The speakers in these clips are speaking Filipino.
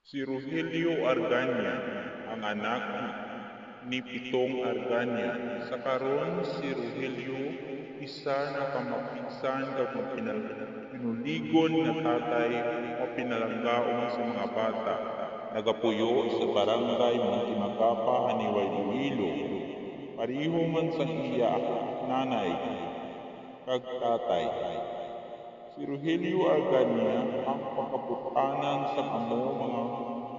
Si Rogelio Arganya, ang anak ni Pitong Arganya. Sa karon si Rogelio, isa na kamapinsan kag pinuligon nga tatay o pinalanggaon sa mga bata. Nagapuyo sa barangay Muntinagapa, Haniway, Iloilo. Pariho man sa iya nanay kag tatay. Si Rogelio Arganya ang pagkaputanan sa amo mga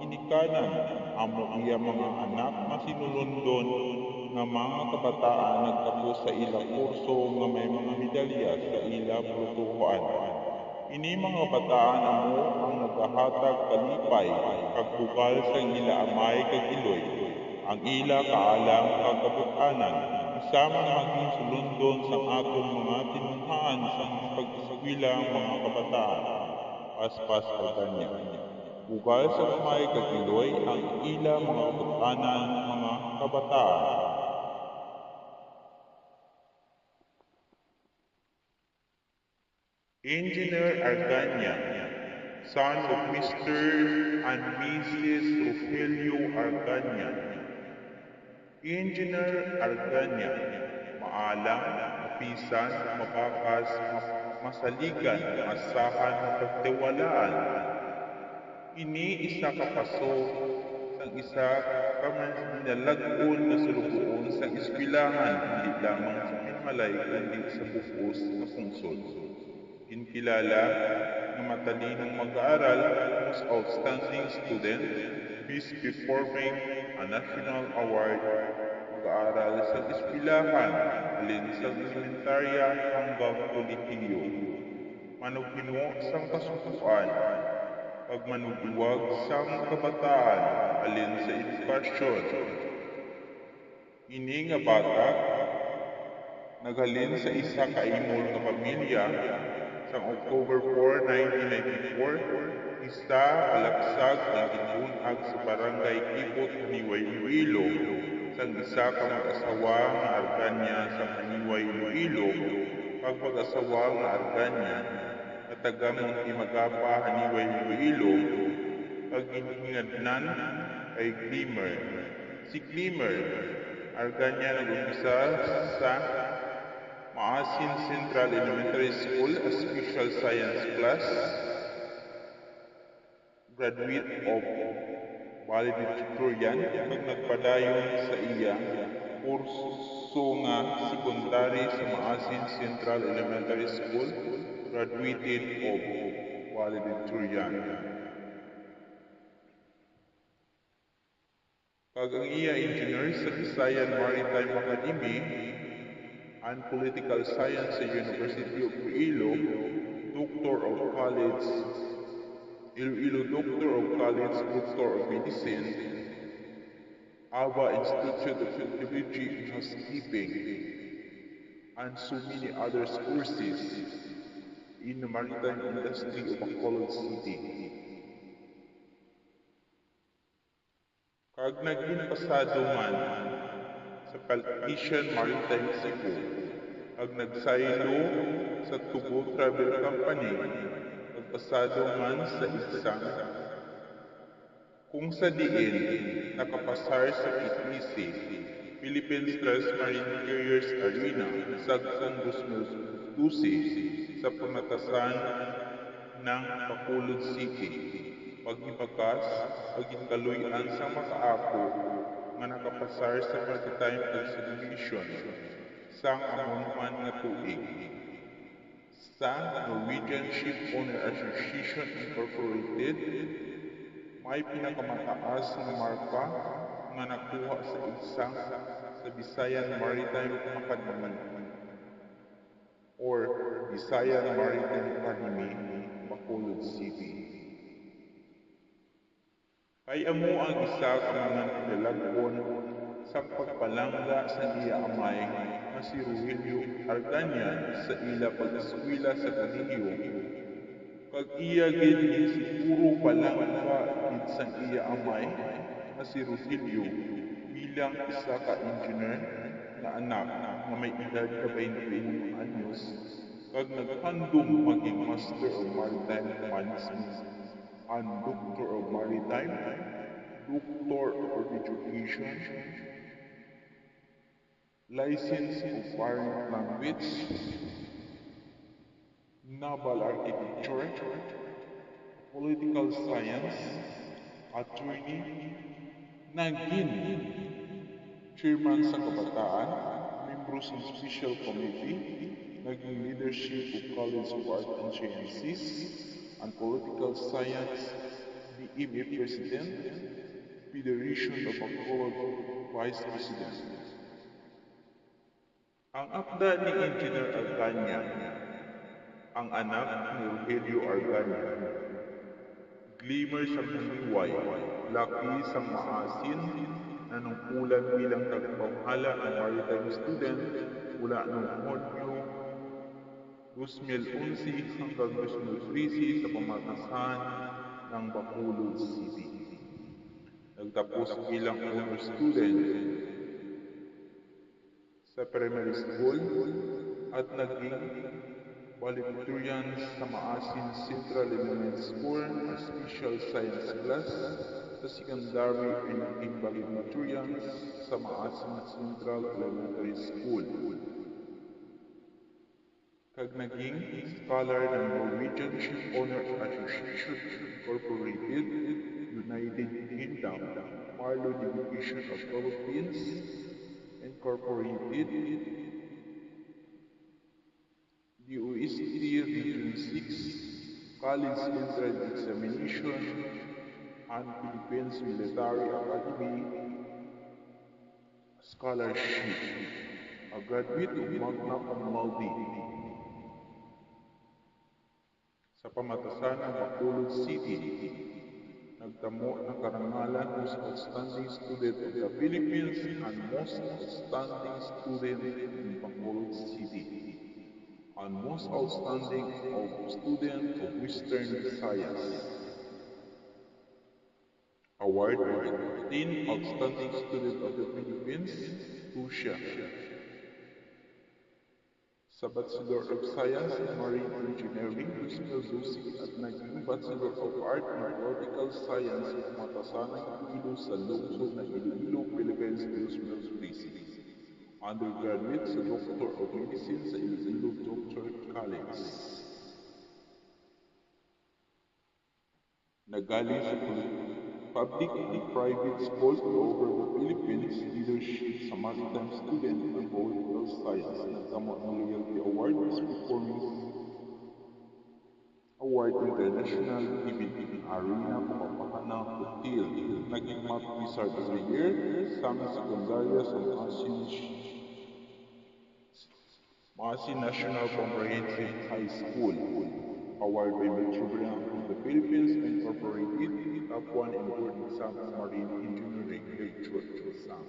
inikanan, amo iya mga anak masinulundon nga mga kabataan nagtapos sa ila kurso nga may mga medalya sa ila pulutuhan. Ini mga bataan amo ang nagahatag kalipay kag bugal sa ila amay kag iloy, ang ila kaalang kagabutanan, isama maging sulundon sa atong mga tinunhaan sa mga pag-eskwela mga kabataan. Paspas Arganya. Bugal sa amay kag iloy ang ila mga kabutanan mga kabataan. Engineer Arganya, son of Mr. and Mrs. Rogelio Arganya. Engineer Arganya, maalam, mapisan, mabakas, masaligan, asahan, mapagtiwalaan. Ini isa ka paso sang isa ka manalagon na sulugoon sang eskwelahan, hindi lamang sa Pinmalay kundi sa buos nga pungsod. Kinkilala nga matalinong mag-aaral, most outstanding student, best performing, a national award, mag-aaral sa eskwelahan, alin sa elementarya hanggang kolehiyo. Manughinmo sang kasukuan, pagmanuduwag sang kabataan, alin sa edukasyon. Ini nga bata, naghalin sa isa ka imol nga pamilya, sang October 4, 1994, isa kalaksag ang ginunag sa barangay Kibot, Haniway, Iloilo, sang isa ka mag-asawa nga Arganya sa Haniway, Iloilo, kag mag-asawa nga Arganya na taga Muntinagapa, Haniway, Iloilo, kag ginhingadnan kay Glimmer. Si Glimmer, Arganya nag-umpisa sa Maasin Central Elementary School as Special Science Class, graduate of valedictorian, kag nagpadayon sa iya kurso nga sekundary sa Maasin Central Elementary School, graduated of valedictorian. Kag ang iya engineer sa Visayan Maritime Academy and Political Science sa University of Iloilo, Doctor of College, Iloilo Doctor of College, Doctor of Medicine, Ava Institute of Technology and Housekeeping, and so many other courses in the maritime industry of Bacolod City. Kag naging pasado man sa Politician Maritime Cebu, kag nagsaylo sa Tubo Travel Company, kag pasado man sa exam, kung sa diin nakapasar sa PTC, Philippines Transmarine Carriers Arena, sagtong 2012 sa pamatasan ng Bacolod City. Pagnibakas, pagikaluyan sa makaako nga nakapasar sa maritime exhibition sang amon man nga tuig sa Norwegian Ship Owner Association Incorporated, may pinakamataas nga marka nga nakuha sa isang sa Visayan Maritime Academy or Visayan Maritime Academy, Bacolod City. Kay amo ang isa ka mga pinalagon sa pagpalangga sa iya amay nga si Rogelio Arganian sa ila pag-eskwela sa kolehiyo. Kag iya gid siguro palangga gid sa iya amay nga si Rogelio bilang isa ka engineer nga anak nga may edad na 21 anyos kag naghandom maging Master of Maritime Management and Doctor of Maritime, Doctor of Education, License of Foreign Language, Naval Architecture, Political Science, Attorney, naging Chairman sa Kabataan, membro sa Special Committee, naging Leadership of College of Art and Sciences and Political Science, DMA President, Federation of Bacolod Vice President. Ang akda ni Engineer Arganya, ang anak ni Rogelio Arganya, Glimmer sa Haniway, laki sa Maasin, nanungkulan bilang tagapamahala ng maritime student mula noong Hunyo 2011 hanggang 2013 sa pamatasan ng Bacolod City. Nagtapos bilang honor student sa primary school at naging valedictorian sa Maasin Central Elementary School at Special Science Class. Sa secondary ay naging valedictorian sa Maasin Central Elementary School. Kag naging scholar ng Norwegian Ship Owner Association Incorporated, United Kingdom, Marlow Division of Philippines Incorporated, DOST Region 6, College Entrance Examination, and Philippines Military Academy Scholarship, a graduate of Magna Cum Laude sa pamatasan ng Bacolod City. Nagtamo ng karangalan Most Outstanding Student of the Philippines and Most Outstanding Student in Bacolod City and Most Outstanding of Student of Western Visayas. Award for 15 Outstanding Student of the Philippines, Russia. Sa Bachelor of Science in Marine Engineering, Yusmel Zusi at naging Bachelor of Art in Political Science o Matasanang Iloilo sa lungsod ng Iloilo, Philippines, Yusmel Zusi. Undergraduate sa Doctor of Medicine sa Iloilo Doctor College. Nagaling sa public and private schools all over the Philippines, leadership sa Maritime Student and Political Science. Nagtamo ng Loyalty Award is Performance Award International Event Arena Papahanang Hotel. Naging Math Wizard of the Year, Saming Sekundarya sa Maasin National Comprehensive High School. Award by Metro Bank of the Philippines Incorporated, Top 1 in Board Exam in Marine Engineering Virtual Exam.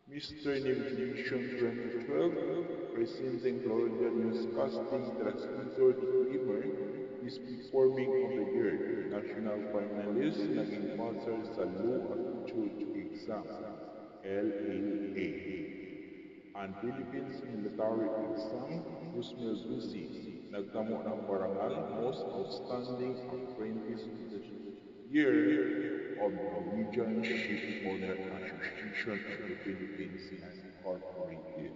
Mr. Navigation 2012, presenting Florida Newscasting Transmitter Disclaimer is Performing of the Year. National Finalist naging passer sa Law Aptitude Exam, LLA. Ang Philippines Military Exam, Yusmel Zusi, nagtamo ng parangal Most Outstanding Apprentice of the Year of Norwegian Ship Owner Association of the Philippines Incorporated.